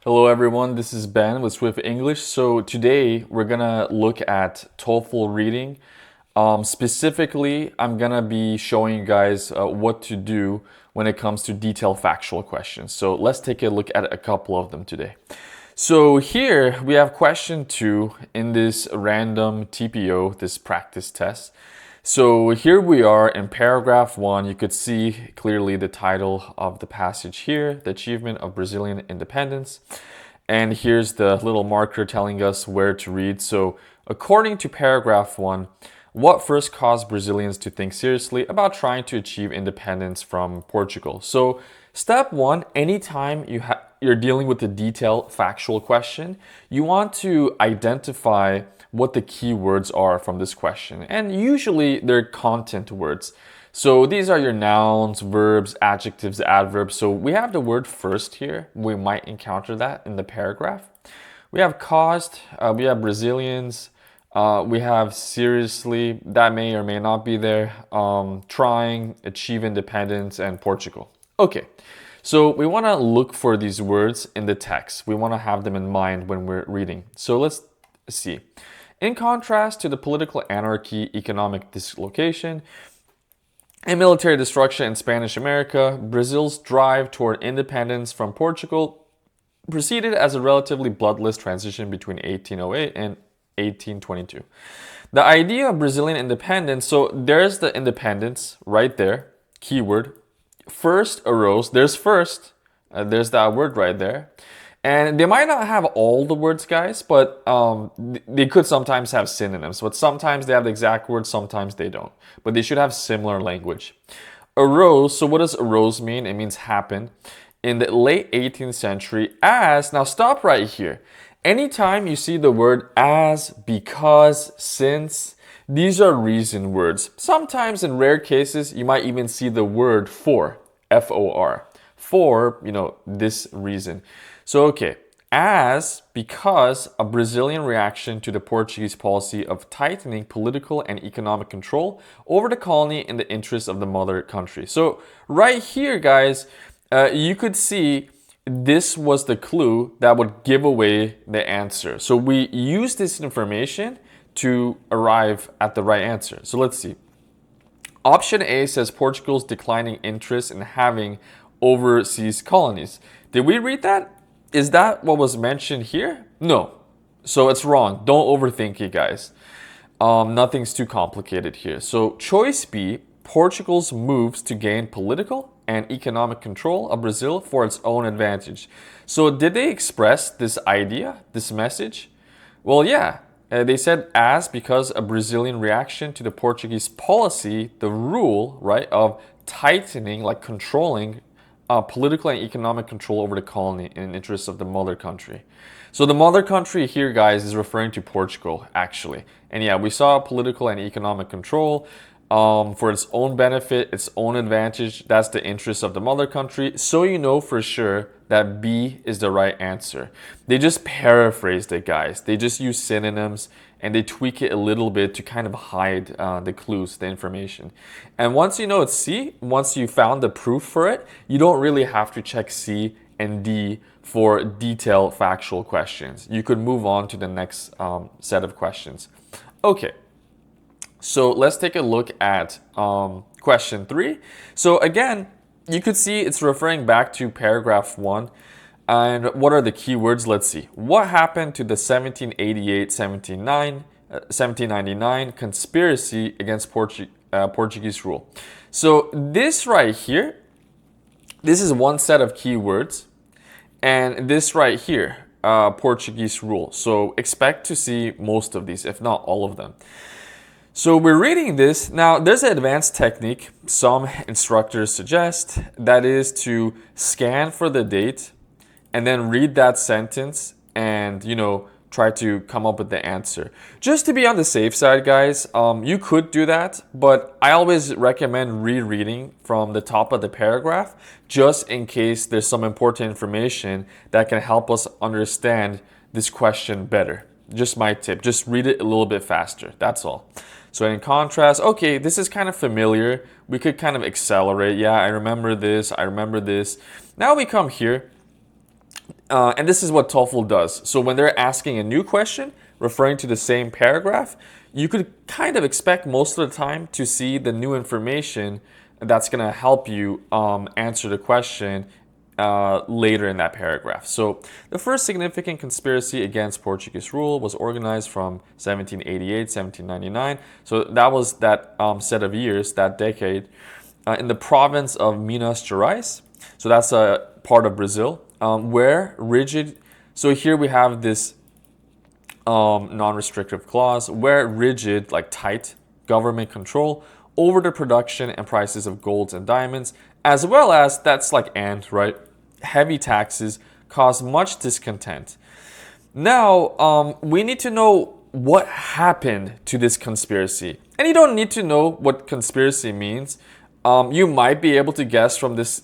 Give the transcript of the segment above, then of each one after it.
Hello everyone, this is Ben with Swift English. So today we're gonna look at TOEFL reading. Specifically, I'm gonna be showing you guys what to do when it comes to detailed factual questions. So let's take a look at a couple of them today. So here we have question 2 in this random TPO, this practice test. So here we are in paragraph 1. You could see clearly the title of the passage here, the achievement of Brazilian independence. And here's the little marker telling us where to read. So according to paragraph 1, what first caused Brazilians to think seriously about trying to achieve independence from Portugal? So step 1, anytime you're dealing with a detailed factual question, you want to identify what the key words are from this question. And usually they're content words. So these are your nouns, verbs, adjectives, adverbs. So we have the word first here. We might encounter that in the paragraph. We have caused, we have Brazilians, we have seriously, that may or may not be there, trying, achieve independence, and Portugal. Okay, so we want to look for these words in the text. We want to have them in mind when we're reading. So let's see. In contrast to the political anarchy, economic dislocation, and military destruction in Spanish America, Brazil's drive toward independence from Portugal proceeded as a relatively bloodless transition between 1808 and 1822. The idea of Brazilian independence, so there's the independence right there, keyword. First arose, there's first, there's that word right there. And they might not have all the words, guys, but they could sometimes have synonyms. But sometimes they have the exact word, sometimes they don't. But they should have similar language. Arose, so what does arose mean? It means happen. In the late 18th century as, now stop right here. Anytime you see the word as, because, since, these are reason words. Sometimes in rare cases, you might even see the word for, F-O-R. For, this reason. So, okay, as, because, a Brazilian reaction to the Portuguese policy of tightening political and economic control over the colony in the interest of the mother country. So, right here, guys, you could see this was the clue that would give away the answer. So, we use this information to arrive at the right answer. So, let's see. Option A says Portugal's declining interest in having overseas colonies. Did we read that? Is that what was mentioned here? No. So it's wrong. Don't overthink it, guys. Nothing's too complicated here. So choice B, Portugal's moves to gain political and economic control of Brazil for its own advantage. So did they express this idea, this message? Well, yeah. They said as because a Brazilian reaction to the Portuguese policy, the rule, right, of tightening, like controlling political and economic control over the colony in the interest of the mother country. So the mother country here, guys, is referring to Portugal, actually. And yeah, we saw political and economic control for its own benefit, its own advantage. That's the interest of the mother country. So you know for sure that B is the right answer. They just paraphrased it, guys. They just use synonyms and they tweak it a little bit to kind of hide the clues, the information. And once you know it's C, once you found the proof for it, you don't really have to check C and D for detailed factual questions. You could move on to the next set of questions. Okay. So let's take a look at question 3. So again, you could see it's referring back to paragraph 1. And what are the key words? Let's see. What happened to the 1799 conspiracy against Portuguese rule? So this right here, this is one set of key words. And this right here, Portuguese rule. So expect to see most of these, if not all of them. So we're reading this. Now, there's an advanced technique some instructors suggest, that is to scan for the date and then read that sentence and, try to come up with the answer. Just to be on the safe side, guys, you could do that, but I always recommend rereading from the top of the paragraph just in case there's some important information that can help us understand this question better. Just my tip, just read it a little bit faster, that's all. So in contrast, okay, this is kind of familiar. We could kind of accelerate. Yeah, I remember this. Now we come here. And this is what TOEFL does. So when they're asking a new question referring to the same paragraph, you could kind of expect most of the time to see the new information that's going to help you answer the question later in that paragraph. So the first significant conspiracy against Portuguese rule was organized from 1788, 1799. So that was that set of years, that decade, in the province of Minas Gerais. So that's a part of Brazil, where rigid. So here we have this non-restrictive clause where rigid, like tight, government control over the production and prices of golds and diamonds, as well as that's like right, heavy taxes cause much discontent. Now, we need to know what happened to this conspiracy. And you don't need to know what conspiracy means. You might be able to guess from this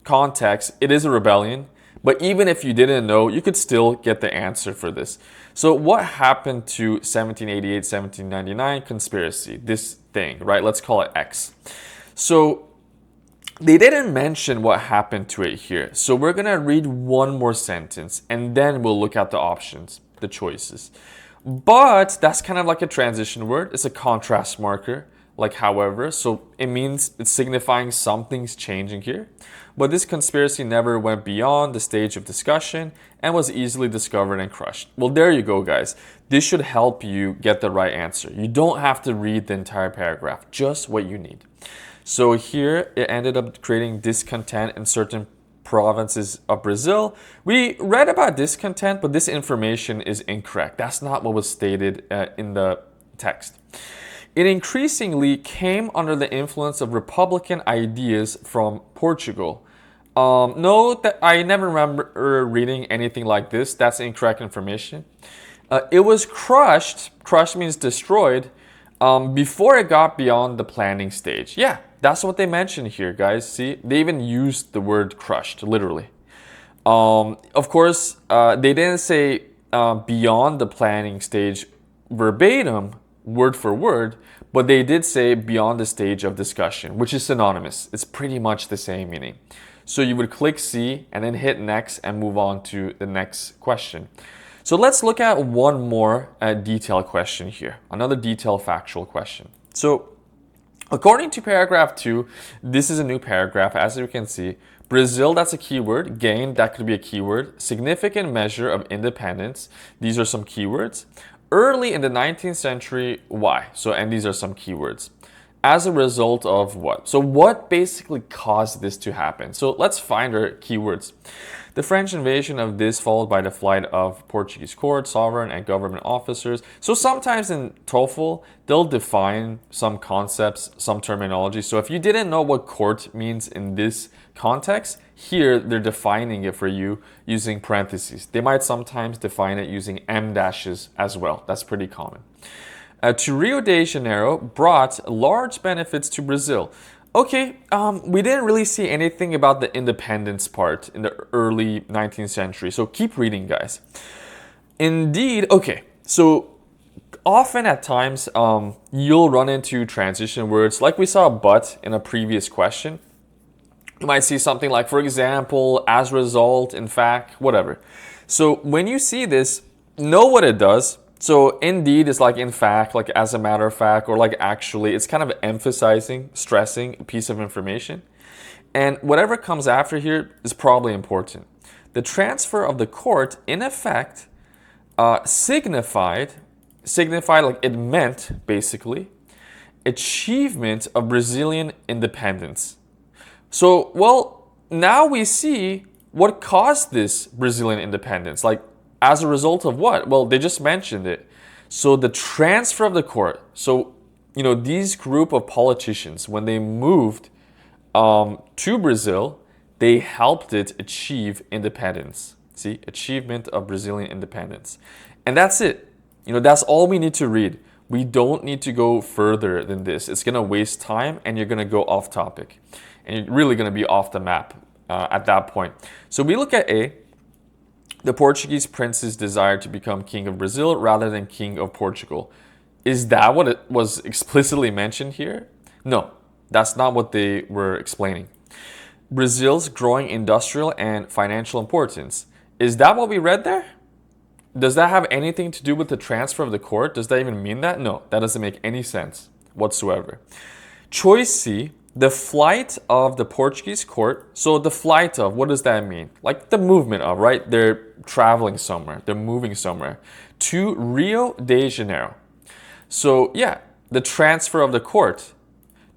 context, it is a rebellion. But even if you didn't know, you could still get the answer for this. So what happened to 1788, 1799 conspiracy? This thing, right? Let's call it X. So they didn't mention what happened to it here. So we're going to read one more sentence and then we'll look at the options, the choices. But that's kind of like a transition word. It's a contrast marker, like however. So it means it's signifying something's changing here. But this conspiracy never went beyond the stage of discussion and was easily discovered and crushed. Well, there you go, guys. This should help you get the right answer. You don't have to read the entire paragraph, just what you need. So here it ended up creating discontent in certain provinces of Brazil. We read about discontent, but this information is incorrect. That's not what was stated in the text. It increasingly came under the influence of Republican ideas from Portugal. Note that I never remember reading anything like this. That's incorrect information. It was crushed. Crushed means destroyed. Before it got beyond the planning stage. Yeah, that's what they mentioned here, guys. See, they even used the word crushed, literally. Of course, they didn't say beyond the planning stage verbatim, word for word, but they did say beyond the stage of discussion, which is synonymous. It's pretty much the same meaning. So you would click C and then hit next and move on to the next question. So let's look at one more detailed question here, another detailed factual question. So according to paragraph 2, this is a new paragraph, as you can see. Brazil, that's a keyword. Gain, that could be a keyword. Significant measure of independence, these are some keywords. Early in the 19th century, why? So, and these are some keywords. As a result of what? So what basically caused this to happen? So let's find our keywords. The French invasion of this, followed by the flight of Portuguese court, sovereign, and government officers. So sometimes in TOEFL, they'll define some concepts, some terminology. So if you didn't know what court means in this context, here they're defining it for you using parentheses. They might sometimes define it using M dashes as well. That's pretty common. To Rio de Janeiro brought large benefits to Brazil. Okay, we didn't really see anything about the independence part in the early 19th century, so keep reading, guys. Indeed, okay, so often at times you'll run into transition words like we saw but in a previous question. You might see something like, for example, as a result, in fact, whatever. So when you see this, know what it does. So indeed is like in fact, like as a matter of fact, or like actually. It's kind of emphasizing, stressing a piece of information. And whatever comes after here is probably important. The transfer of the court, in effect, signified like it meant, basically, achievement of Brazilian independence. So, well, now we see what caused this Brazilian independence. Like, as a result of what? Well, they just mentioned it. So the transfer of the court. So, these group of politicians, when they moved to Brazil, they helped it achieve independence. See, achievement of Brazilian independence. And that's it. That's all we need to read. We don't need to go further than this. It's going to waste time and you're going to go off topic. And you're really going to be off the map at that point. So we look at A. The Portuguese prince's desire to become king of Brazil rather than king of Portugal. Is that what it was explicitly mentioned here? No, that's not what they were explaining. Brazil's growing industrial and financial importance. Is that what we read there? Does that have anything to do with the transfer of the court? Does that even mean that? No, that doesn't make any sense whatsoever. Choice C, the flight of the Portuguese court. So the flight of, what does that mean? Like the movement of, right? They're traveling somewhere, they're moving somewhere to Rio de Janeiro. So yeah, the transfer of the court,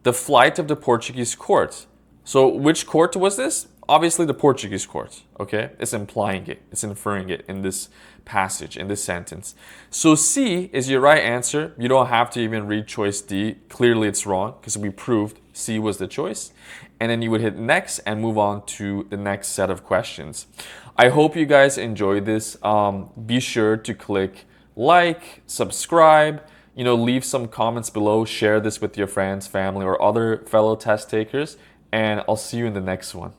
the flight of the Portuguese court. So which court was this? Obviously the Portuguese court, okay? It's implying it, it's inferring it in this passage, in this sentence. So C is your right answer. You don't have to even read choice D. Clearly it's wrong because we proved C was the choice. And then you would hit next and move on to the next set of questions. I hope you guys enjoyed this. Be sure to click like, subscribe, leave some comments below, share this with your friends, family, or other fellow test takers, and I'll see you in the next one.